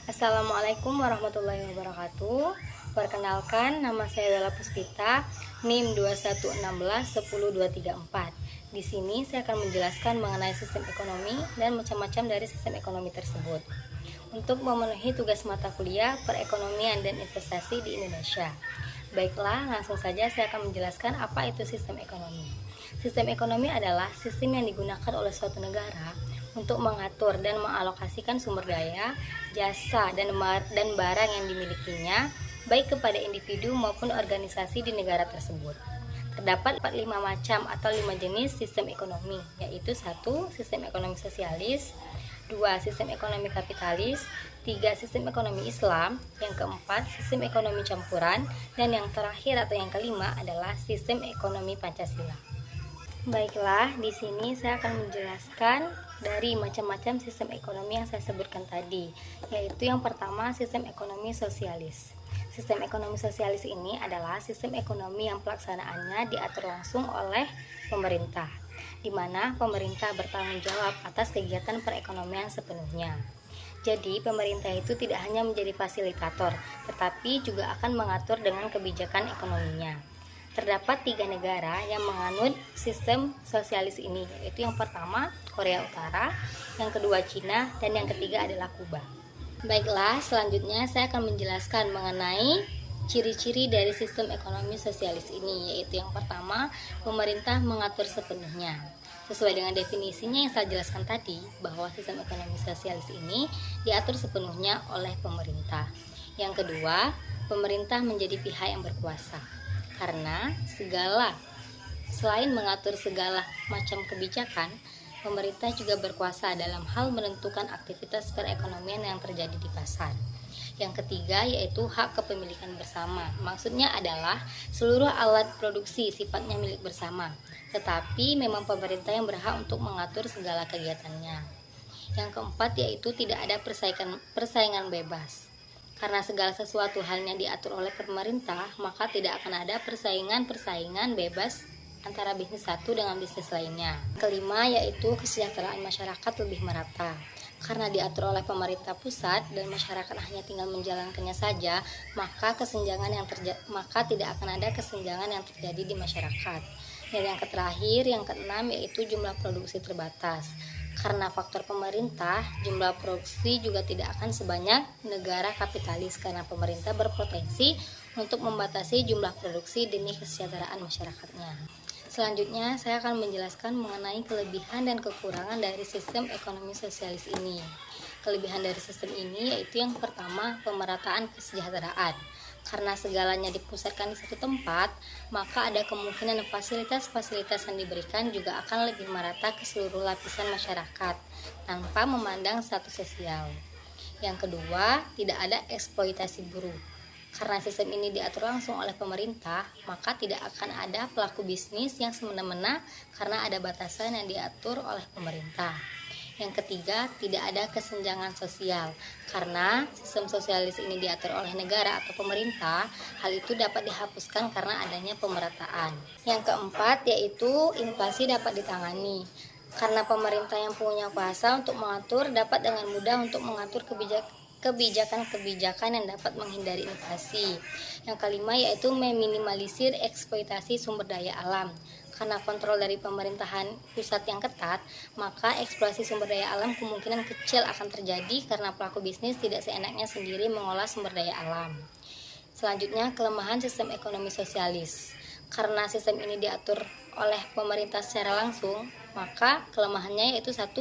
Assalamualaikum warahmatullahi wabarakatuh. Perkenalkan, nama saya Bella Puspita, NIM 2116-10234. Di sini saya akan menjelaskan mengenai sistem ekonomi dan macam-macam dari sistem ekonomi tersebut. Untuk memenuhi tugas mata kuliah perekonomian dan investasi di Indonesia. Baiklah, langsung saja saya akan menjelaskan apa itu sistem ekonomi. Sistem ekonomi adalah sistem yang digunakan oleh suatu negara untuk mengatur dan mengalokasikan sumber daya, jasa, dan barang yang dimilikinya, baik kepada individu maupun organisasi di negara tersebut. Terdapat 5 macam atau 5 jenis sistem ekonomi, yaitu 1. Sistem ekonomi sosialis, 2. Sistem ekonomi kapitalis, 3. Sistem ekonomi Islam, yang keempat sistem ekonomi campuran, dan yang terakhir atau yang kelima adalah sistem ekonomi Pancasila. Baiklah, di sini saya akan menjelaskan dari macam-macam sistem ekonomi yang saya sebutkan tadi, yaitu yang pertama sistem ekonomi sosialis. Sistem ekonomi sosialis ini adalah sistem ekonomi yang pelaksanaannya diatur langsung oleh pemerintah, di mana pemerintah bertanggung jawab atas kegiatan perekonomian sepenuhnya. Jadi, pemerintah itu tidak hanya menjadi fasilitator, tetapi juga akan mengatur dengan kebijakan ekonominya. Terdapat 3 negara yang menganut sistem sosialis ini, yaitu yang pertama Korea Utara, yang kedua Cina, dan yang ketiga adalah Kuba. Baiklah, selanjutnya saya akan menjelaskan mengenai ciri-ciri dari sistem ekonomi sosialis ini, yaitu yang pertama, pemerintah mengatur sepenuhnya. Sesuai dengan definisinya yang saya jelaskan tadi, bahwa sistem ekonomi sosialis ini diatur sepenuhnya oleh pemerintah. Yang kedua, pemerintah menjadi pihak yang berkuasa. Karena selain mengatur segala macam kebijakan, pemerintah juga berkuasa dalam hal menentukan aktivitas perekonomian yang terjadi di pasar. Yang ketiga yaitu hak kepemilikan bersama. Maksudnya adalah seluruh alat produksi sifatnya milik bersama, tetapi memang pemerintah yang berhak untuk mengatur segala kegiatannya. Yang keempat yaitu tidak ada persaingan bebas. Karena segala sesuatu halnya diatur oleh pemerintah, maka tidak akan ada persaingan bebas antara bisnis satu dengan bisnis lainnya. Kelima yaitu kesejahteraan masyarakat lebih merata. Karena diatur oleh pemerintah pusat dan masyarakat hanya tinggal menjalankannya saja, maka tidak akan ada kesenjangan yang terjadi di masyarakat. Dan yang terakhir, yang keenam yaitu jumlah produksi terbatas. Karena faktor pemerintah, jumlah produksi juga tidak akan sebanyak negara kapitalis karena pemerintah berpotensi untuk membatasi jumlah produksi demi kesejahteraan masyarakatnya. Selanjutnya, saya akan menjelaskan mengenai kelebihan dan kekurangan dari sistem ekonomi sosialis ini. Kelebihan dari sistem ini yaitu yang pertama, pemerataan kesejahteraan. Karena segalanya dipusatkan di satu tempat, maka ada kemungkinan fasilitas-fasilitas yang diberikan juga akan lebih merata ke seluruh lapisan masyarakat, tanpa memandang status sosial. Yang kedua, tidak ada eksploitasi buruh. Karena sistem ini diatur langsung oleh pemerintah, maka tidak akan ada pelaku bisnis yang semena-mena karena ada batasan yang diatur oleh pemerintah. Yang ketiga, tidak ada kesenjangan sosial. Karena sistem sosialis ini diatur oleh negara atau pemerintah, hal itu dapat dihapuskan karena adanya pemerataan. Yang keempat, yaitu inflasi dapat ditangani. Karena pemerintah yang punya kuasa untuk mengatur dapat dengan mudah untuk mengatur kebijakan-kebijakan yang dapat menghindari inflasi. Yang kelima yaitu meminimalisir eksploitasi sumber daya alam. Karena kontrol dari pemerintahan pusat yang ketat, maka eksploitasi sumber daya alam kemungkinan kecil akan terjadi karena pelaku bisnis tidak seenaknya sendiri mengolah sumber daya alam. Selanjutnya, kelemahan sistem ekonomi sosialis. Karena sistem ini diatur oleh pemerintah secara langsung, maka kelemahannya yaitu 1.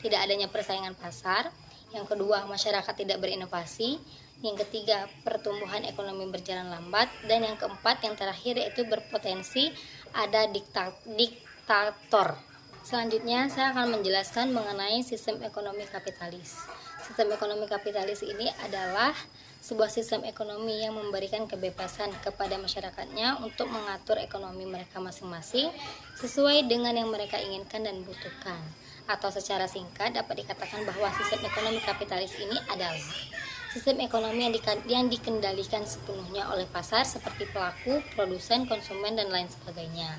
Tidak adanya persaingan pasar. Yang kedua, masyarakat tidak berinovasi. Yang ketiga, pertumbuhan ekonomi berjalan lambat. Dan yang keempat, yang terakhir yaitu berpotensi ada diktator. Selanjutnya, saya akan menjelaskan mengenai sistem ekonomi kapitalis. Sistem ekonomi kapitalis ini adalah sebuah sistem ekonomi yang memberikan kebebasan kepada masyarakatnya untuk mengatur ekonomi mereka masing-masing sesuai dengan yang mereka inginkan dan butuhkan. Atau secara singkat dapat dikatakan bahwa sistem ekonomi kapitalis ini adalah sistem ekonomi yang dikendalikan sepenuhnya oleh pasar seperti pelaku, produsen, konsumen, dan lain sebagainya.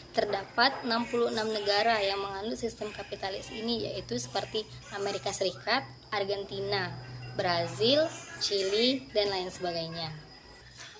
Terdapat 66 negara yang menganut sistem kapitalis ini, yaitu seperti Amerika Serikat, Argentina, Brazil, Chili, dan lain sebagainya.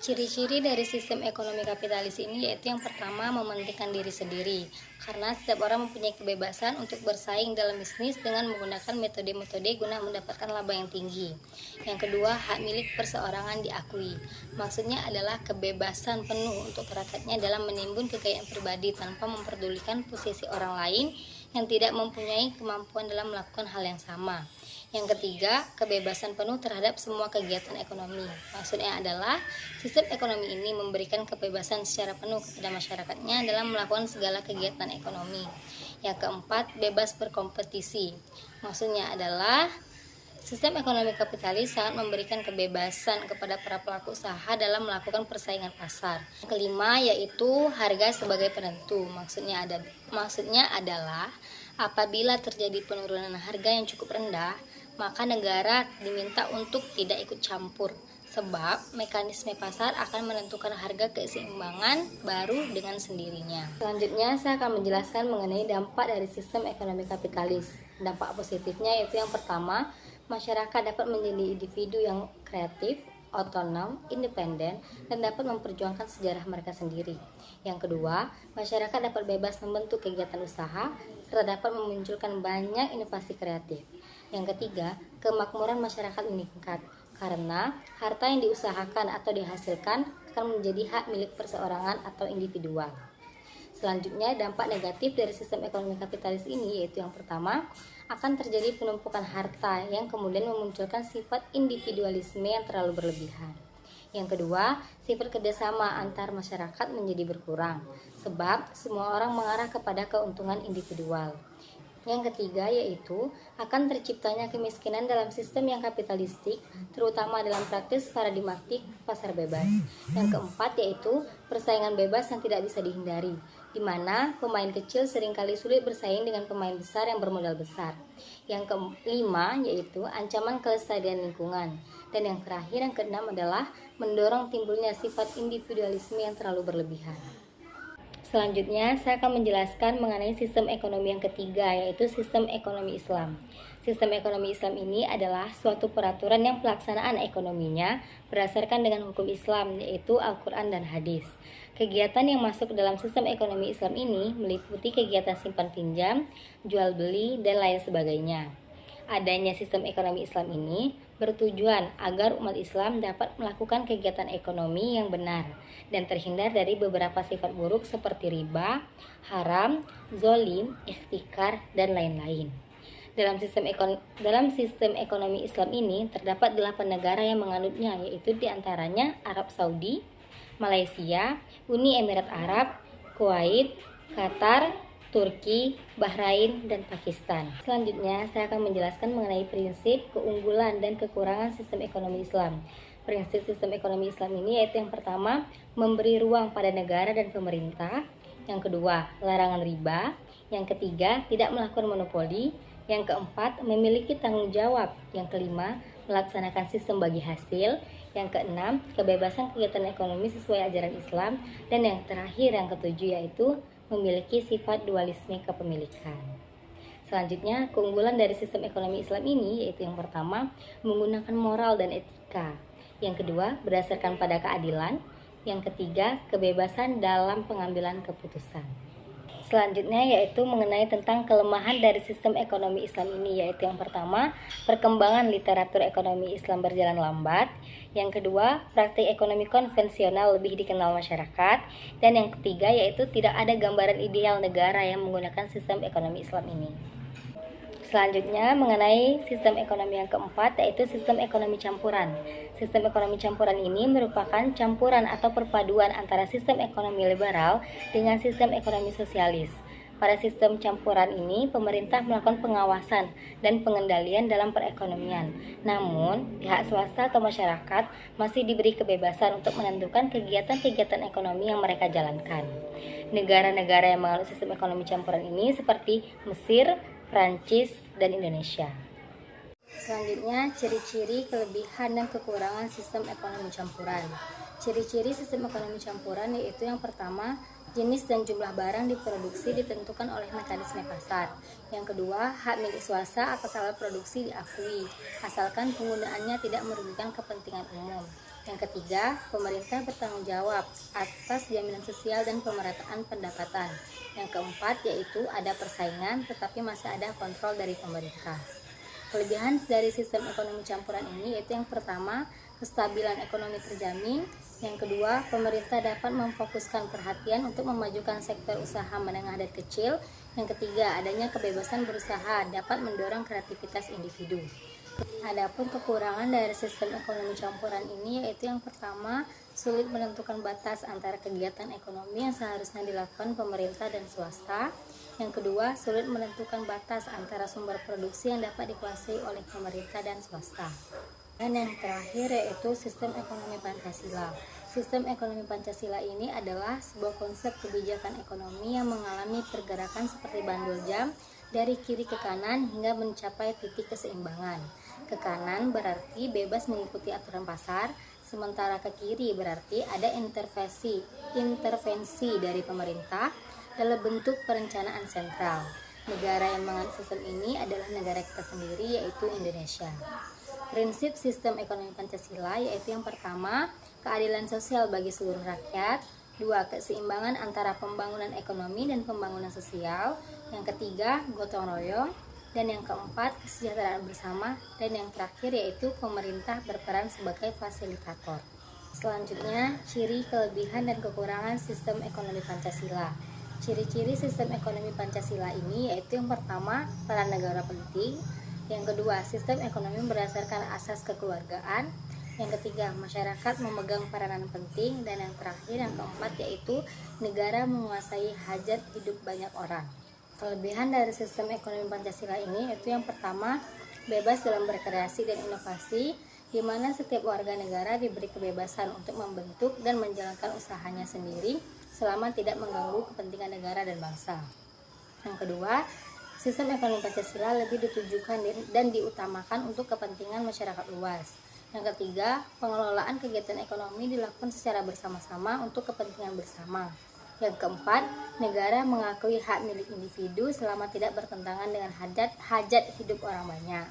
Ciri-ciri dari sistem ekonomi kapitalis ini yaitu yang pertama, mementingkan diri sendiri, karena setiap orang mempunyai kebebasan untuk bersaing dalam bisnis dengan menggunakan metode-metode guna mendapatkan laba yang tinggi. Yang kedua, hak milik perseorangan diakui. Maksudnya adalah kebebasan penuh untuk rakyatnya dalam menimbun kekayaan pribadi tanpa memperdulikan posisi orang lain yang tidak mempunyai kemampuan dalam melakukan hal yang sama. Yang ketiga, kebebasan penuh terhadap semua kegiatan ekonomi. Maksudnya adalah sistem ekonomi ini memberikan kebebasan secara penuh kepada masyarakatnya dalam melakukan segala kegiatan ekonomi. Yang keempat, bebas berkompetisi. Maksudnya adalah sistem ekonomi kapitalis sangat memberikan kebebasan kepada para pelaku usaha dalam melakukan persaingan pasar. Yang kelima yaitu harga sebagai penentu. Maksudnya adalah apabila terjadi penurunan harga yang cukup rendah, maka negara diminta untuk tidak ikut campur, sebab mekanisme pasar akan menentukan harga keseimbangan baru dengan sendirinya. Selanjutnya saya akan menjelaskan mengenai dampak dari sistem ekonomi kapitalis. Dampak positifnya yaitu yang pertama, masyarakat dapat menjadi individu yang kreatif, otonom, independen, dan dapat memperjuangkan sejarah mereka sendiri. Yang kedua, masyarakat dapat bebas membentuk kegiatan usaha, serta dapat memunculkan banyak inovasi kreatif. Yang ketiga, kemakmuran masyarakat meningkat, karena harta yang diusahakan atau dihasilkan akan menjadi hak milik perseorangan atau individual. Selanjutnya, dampak negatif dari sistem ekonomi kapitalis ini yaitu yang pertama, akan terjadi penumpukan harta yang kemudian memunculkan sifat individualisme yang terlalu berlebihan. Yang kedua, sifat kerjasama antar masyarakat menjadi berkurang, sebab semua orang mengarah kepada keuntungan individual. Yang ketiga yaitu akan terciptanya kemiskinan dalam sistem yang kapitalistik, terutama dalam praktis paradigmatik pasar bebas. Yang keempat yaitu persaingan bebas yang tidak bisa dihindari, di mana pemain kecil seringkali sulit bersaing dengan pemain besar yang bermodal besar. Yang kelima yaitu ancaman kelestarian lingkungan. Dan yang terakhir, yang keenam adalah mendorong timbulnya sifat individualisme yang terlalu berlebihan. Selanjutnya, saya akan menjelaskan mengenai sistem ekonomi yang ketiga, yaitu sistem ekonomi Islam. Sistem ekonomi Islam ini adalah suatu peraturan yang pelaksanaan ekonominya berdasarkan dengan hukum Islam, yaitu Al-Quran dan Hadis. Kegiatan yang masuk dalam sistem ekonomi Islam ini meliputi kegiatan simpan pinjam, jual beli, dan lain sebagainya. Adanya sistem ekonomi Islam ini bertujuan agar umat Islam dapat melakukan kegiatan ekonomi yang benar dan terhindar dari beberapa sifat buruk seperti riba, haram, zolim, ihtikar, dan lain-lain. Dalam sistem ekonomi Islam ini terdapat 8 negara yang menganutnya, yaitu diantaranya Arab Saudi, Malaysia, Uni Emirat Arab, Kuwait, Qatar, Turki, Bahrain, dan Pakistan. Selanjutnya, saya akan menjelaskan mengenai prinsip, keunggulan, dan kekurangan sistem ekonomi Islam. Prinsip sistem ekonomi Islam ini yaitu yang pertama, memberi ruang pada negara dan pemerintah. Yang kedua, larangan riba. Yang ketiga, tidak melakukan monopoli. Yang keempat, memiliki tanggung jawab. Yang kelima, melaksanakan sistem bagi hasil. Yang keenam, kebebasan kegiatan ekonomi sesuai ajaran Islam. Dan yang terakhir, yang ketujuh, yaitu memiliki sifat dualisme kepemilikan. Selanjutnya, keunggulan dari sistem ekonomi Islam ini yaitu yang pertama, menggunakan moral dan etika. Yang kedua, berdasarkan pada keadilan. Yang ketiga, kebebasan dalam pengambilan keputusan. Selanjutnya yaitu mengenai tentang kelemahan dari sistem ekonomi Islam ini, yaitu yang pertama, perkembangan literatur ekonomi Islam berjalan lambat. Yang kedua, praktik ekonomi konvensional lebih dikenal masyarakat. Dan yang ketiga yaitu tidak ada gambaran ideal negara yang menggunakan sistem ekonomi Islam ini. Selanjutnya mengenai sistem ekonomi yang keempat, yaitu sistem ekonomi campuran. Sistem ekonomi campuran ini merupakan campuran atau perpaduan antara sistem ekonomi liberal dengan sistem ekonomi sosialis. Pada sistem campuran ini, pemerintah melakukan pengawasan dan pengendalian dalam perekonomian. Namun, pihak swasta atau masyarakat masih diberi kebebasan untuk menentukan kegiatan-kegiatan ekonomi yang mereka jalankan. Negara-negara yang menganut sistem ekonomi campuran ini seperti Mesir, Prancis, dan Indonesia. Selanjutnya, ciri-ciri, kelebihan, dan kekurangan sistem ekonomi campuran. Ciri-ciri sistem ekonomi campuran yaitu yang pertama, Jenis dan jumlah barang diproduksi ditentukan oleh mekanisme pasar. Yang kedua, hak milik swasta atas alat produksi diakui, asalkan penggunaannya tidak merugikan kepentingan umum. Yang ketiga, pemerintah bertanggung jawab atas jaminan sosial dan pemerataan pendapatan. Yang keempat, yaitu ada persaingan tetapi masih ada kontrol dari pemerintah. Kelebihan dari sistem ekonomi campuran ini yaitu yang pertama, kestabilan ekonomi terjamin. Yang kedua, pemerintah dapat memfokuskan perhatian untuk memajukan sektor usaha menengah dan kecil. Yang ketiga, adanya kebebasan berusaha dapat mendorong kreativitas individu. Adapun kekurangan dari sistem ekonomi campuran ini yaitu yang pertama, sulit menentukan batas antara kegiatan ekonomi yang seharusnya dilakukan pemerintah dan swasta. Yang kedua, sulit menentukan batas antara sumber produksi yang dapat dikuasai oleh pemerintah dan swasta. Dan yang terakhir yaitu sistem ekonomi Pancasila. Sistem ekonomi Pancasila ini adalah sebuah konsep kebijakan ekonomi yang mengalami pergerakan seperti bandul jam dari kiri ke kanan hingga mencapai titik keseimbangan. Ke kanan berarti bebas mengikuti aturan pasar, sementara ke kiri berarti ada intervensi dari pemerintah dalam bentuk perencanaan sentral. Negara yang menganut sistem ini adalah negara kita sendiri yaitu Indonesia. Prinsip sistem ekonomi Pancasila yaitu yang pertama, keadilan sosial bagi seluruh rakyat. Dua, keseimbangan antara pembangunan ekonomi dan pembangunan sosial. Yang ketiga, gotong royong. Dan yang keempat, kesejahteraan bersama. Dan yang terakhir yaitu pemerintah berperan sebagai fasilitator. Selanjutnya, ciri, kelebihan, dan kekurangan sistem ekonomi Pancasila. Ciri-ciri sistem ekonomi Pancasila ini yaitu yang pertama, peran negara penting. Yang kedua, sistem ekonomi berdasarkan asas kekeluargaan. Yang ketiga, masyarakat memegang peranan penting. Dan yang terakhir, yang keempat, yaitu negara menguasai hajat hidup banyak orang. Kelebihan dari sistem ekonomi Pancasila ini yaitu yang pertama, bebas dalam berkreasi dan inovasi, di mana setiap warga negara diberi kebebasan untuk membentuk dan menjalankan usahanya sendiri selama tidak mengganggu kepentingan negara dan bangsa. Yang kedua, sistem ekonomi Pancasila lebih ditujukan dan diutamakan untuk kepentingan masyarakat luas. Yang ketiga, pengelolaan kegiatan ekonomi dilakukan secara bersama-sama untuk kepentingan bersama. Yang keempat, negara mengakui hak milik individu selama tidak bertentangan dengan hajat hidup orang banyak.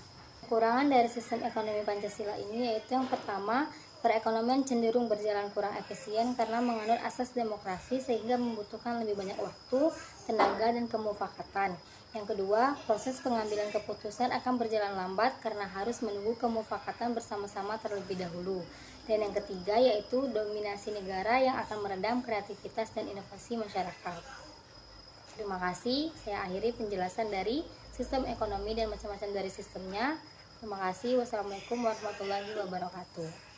Kekurangan dari sistem ekonomi Pancasila ini yaitu yang pertama, perekonomian cenderung berjalan kurang efisien karena menganut asas demokrasi sehingga membutuhkan lebih banyak waktu, tenaga, dan kemufakatan. Yang kedua, proses pengambilan keputusan akan berjalan lambat karena harus menunggu kemufakatan bersama-sama terlebih dahulu. Dan yang ketiga yaitu dominasi negara yang akan meredam kreativitas dan inovasi masyarakat. Terima kasih, saya akhiri penjelasan dari sistem ekonomi dan macam-macam dari sistemnya. Terima kasih. Wassalamualaikum warahmatullahi wabarakatuh.